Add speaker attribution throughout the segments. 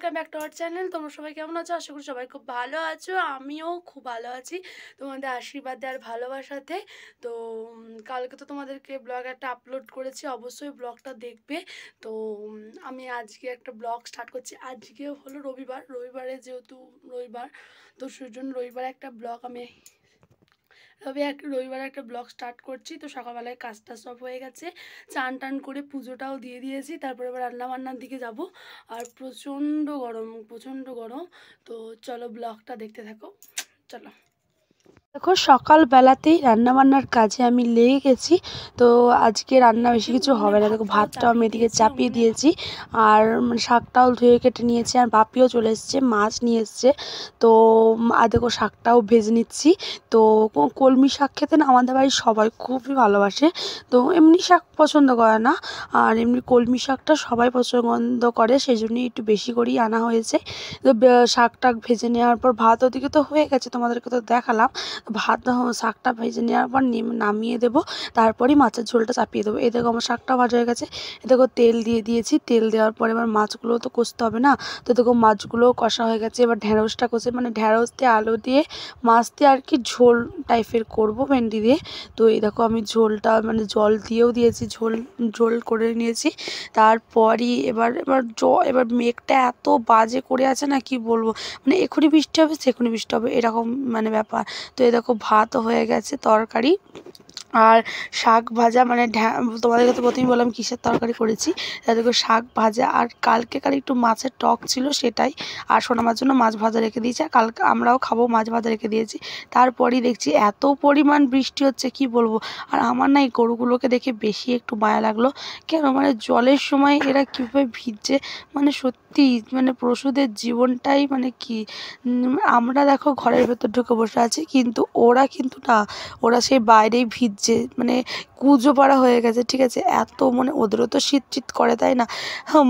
Speaker 1: Welcome back to our channel. তোমরা সবাই কেমন আছো? আশা করি সবাই খুব ভালো আছো। আমিও খুব ভালো আছি তোমাদের আশীর্বাদে আর ভালোবাসাতে। তো কালকে তো তোমাদেরকে ব্লগ একটা আপলোড করেছি, অবশ্যই ব্লগটা দেখবে। তো আমি আজকে একটা ব্লগ স্টার্ট করছি। আজকে হলো রবিবারে যেহেতু রবিবার, তো সেজন্য রবিবারে একটা ব্লগ আমি রবিবারে একটা ব্লগ স্টার্ট করছি। তো সকালবেলায় কাজটা সব হয়ে গেছে, চান টান করে পুজোটাও দিয়ে দিয়েছি। তারপরে এবার রান্নাবান্নার দিকে যাব। আর প্রচণ্ড গরম। তো চলো ব্লগটা দেখতে থাকো, চলো। দেখো সকালবেলাতেই রান্নাবান্নার কাজে আমি লেগে গেছি। তো আজকে রান্না বেশি কিছু হবে না। দেখো ভাতটাও আমি এদিকে চাপিয়ে দিয়েছি, আর শাকটাও ধুয়ে কেটে নিয়েছি, আর বাপিও চলে এসছে, মাছ নিয়ে এসছে। তো আর দেখো শাকটাও ভেজে নিচ্ছি। তো কলমি শাক খেতে না আমাদের বাড়ির সবাই খুবই ভালোবাসে। তো এমনি শাক পছন্দ করে না, আর এমনি কলমি শাকটা সবাই পছন্দ করে, সেই জন্যই একটু বেশি করেই আনা হয়েছে। তো শাকটা ভেজে নেওয়ার পর ভাত ওদিকে তো হয়ে গেছে, তোমাদেরকে তো দেখালাম। ভাত শাকটা ভেজে নেওয়ার পর নামিয়ে দেবো, তারপরেই মাছের ঝোলটা চাপিয়ে দেবো। এই দেখো আমার শাকটা ভাজা হয়ে গেছে। এ দেখো তেল দিয়ে দিয়েছি, তেল দেওয়ার পরে এবার মাছগুলো তো কষতে হবে না। তো দেখো মাছগুলোও কষা হয়ে গেছে। এবার ঢ্যাঁড়সটা কষে, মানে ঢ্যাঁড়স দিয়ে আলু দিয়ে মাছ দিয়ে আর কি ঝোল টাইপের করবো ভেন্ডি দিয়ে। তো এই দেখো আমি ঝোলটা মানে জল দিয়েও দিয়েছি, ঝোল করে নিয়েছি। তারপরই এবার মেঘটা এত বাজে করে আছে না, কি বলবো, মানে এখনই বৃষ্টি হবে সেখনই বৃষ্টি হবে এরকম মানে ব্যাপার। তো এই দেখো ভাতও হয়ে গেছে, তরকারি আর শাক ভাজা, মানে তোমাদেরকে তো প্রথমেই বললাম কিসের তরকারি করেছি। তা দেখো শাক ভাজা, আর কালকে একটু মাছের টক ছিল সেটাই, আর সোনামার জন্য মাছ ভাজা রেখে দিয়েছি, আর কালকে আমরাও খাবো মাছ ভাজা রেখে দিয়েছি। তারপরই দেখছি এত পরিমাণ বৃষ্টি হচ্ছে, কি বলবো। আর আমার না এই গরুগুলোকে দেখে বেশি একটু মায়া লাগলো। কেন, মানে জলের সময় এরা কীভাবে ভিজছে, মানে সত্যি মানে পশুদের জীবনটাই মানে কি। আমরা দেখো ঘরের ভেতর ঢুকে বসে আছি, কিন্তু ওরা কিন্তু না, ওরা সেই বাইরেই ভিজছে, মানে কুঁজো পাড়া হয়ে গেছে, ঠিক আছে। এত মানে ওদেরও তো শীত করে, তাই না।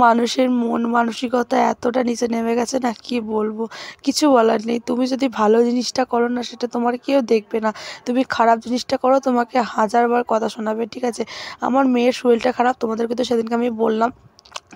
Speaker 1: মানুষের মন মানসিকতা এতটা নিচে নেমে গেছে না, কি বলবো, কিছু বলার নেই। তুমি যদি ভালো জিনিসটা করো না, সেটা তোমার কেউ দেখবে না। তুমি খারাপ জিনিসটা করো, তোমাকে হাজারবার কথা শোনাবে, ঠিক আছে। আমার মেয়ের শরীরটা খারাপ, তোমাদেরকে তো সেদিনকে আমি বললাম,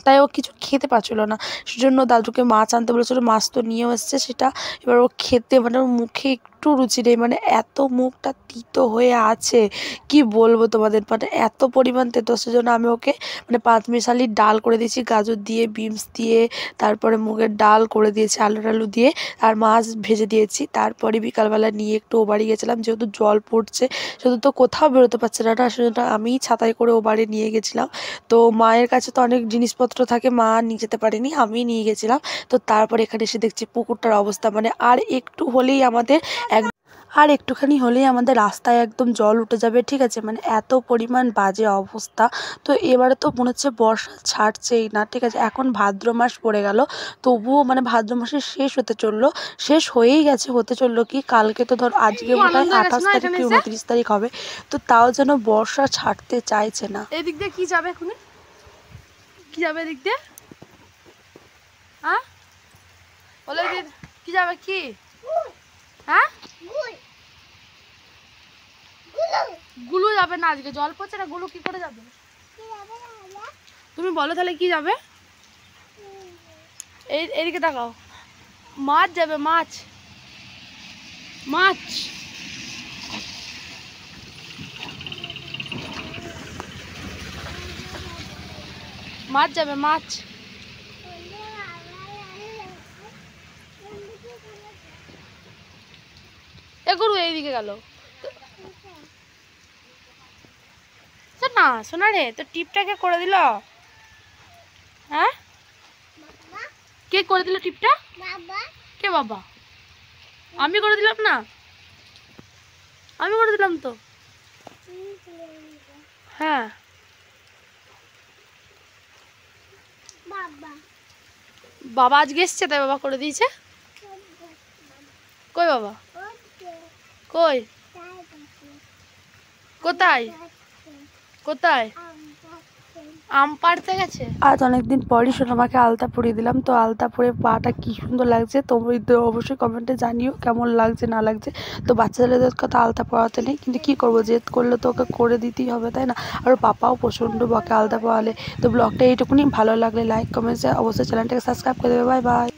Speaker 1: তাই ও কিছু খেতে পারছিল না। সেজন্য দাদুকে মাছ আনতে বলেছিল, মাছ তো নিয়েও এসছে সেটা। এবার ও খেতে মানে ওর মুখে একটু রুচি নেই, মানে এত মুখটা তিতো হয়ে আছে, কি বলবো তোমাদের, মানে এত পরিমাণ তেতো। সেজন্য আমি ওকে মানে পাঁচমিশালি ডাল করে দিয়েছি, গাজর দিয়ে, বিনস দিয়ে, তারপরে মুগের ডাল করে দিয়েছি আলু টালু দিয়ে, আর মাছ ভেজে দিয়েছি। তারপরে বিকালবেলা নিয়ে একটু ও বাড়ি গেছিলাম, যেহেতু জল পড়ছে, সেহেতু তো কোথাও বেরোতে পারছে না, সেজন্য আমিই ছাতায় করে ও বাড়ি নিয়ে গেছিলাম। তো মায়ের কাছে তো অনেক জিনিসপত্র থাকে, মা নিয়ে যেতে পারেনি, আমি নিয়ে গেছিলাম। তো তারপর এখানে এসে দেখছি পুকুরটার অবস্থা, মানে আর একটুখানি হলেই আমাদের রাস্তায় একদম জল উঠে যাবে, ঠিক আছে, মানে এত পরিমাণ বাজে অবস্থা। তো এবারে তো মনে হচ্ছে বর্ষা ছাড়ছেই না, ঠিক আছে। এখন ভাদ্র মাস পড়ে গেল, তবুও মানে ভাদ্র মাসের শেষ হয়েই গেছে, হতে চললো কি, কালকে তো ধর, আজকে বোধহয় 28 তারিখ কি 29 তারিখ হবে। তো তাও যেন বর্ষা ছাড়তে চাইছে না। এদিক দিয়ে কি যাবে এখন, কি যাবে এদিক দিয়ে, হ্যাঁ বলে কি যাবে, কি হ্যাঁ গুলু যাবে না, আজকে জল পড়ছে না, গুলু কি করে যাবে, তুমি বলো তাহলে কি যাবে। এদিকে তাকাও, মাছ যাবে, মাছ মাছ মাছ যাবে, মাছ। এ গরু এইদিকে গেল না, শোনা রে, তো টিপটাকে করে দিল, হ্যাঁ কে করে দিল টিপটা, কে বাবা, আমি করে দিলাম না, আমি করে দিলাম তো, হ্যাঁ বাবা আজকে এসছে, তাই বাবা করে দিয়েছে। কই বাবা, কই, কোথায় কোথায়,
Speaker 2: আম পাড়তে গেছে।
Speaker 1: আজ অনেকদিন পরই সোনামাকে আলতা পরিয়ে দিলাম, তো আলতা পরে পাটা কি সুন্দর লাগছে, তোমরা তো অবশ্যই কমেন্টে জানিও কেমন লাগছে না লাগছে। তো বাচ্চা ছেলেদের কথা আলতা পরাতে নেই, কিন্তু কি করবো, জেদ করলে তো ওকে করে দিতেই হবে, তাই না? আর ওর পাপাও প্রচণ্ড বকে আলতা পরালে। তো ব্লগটা এইটুকুনি, ভালো লাগলে লাইক কমেন্টে অবশ্যই চ্যানেলটাকে সাবস্ক্রাইব করে দেবে। Bye bye.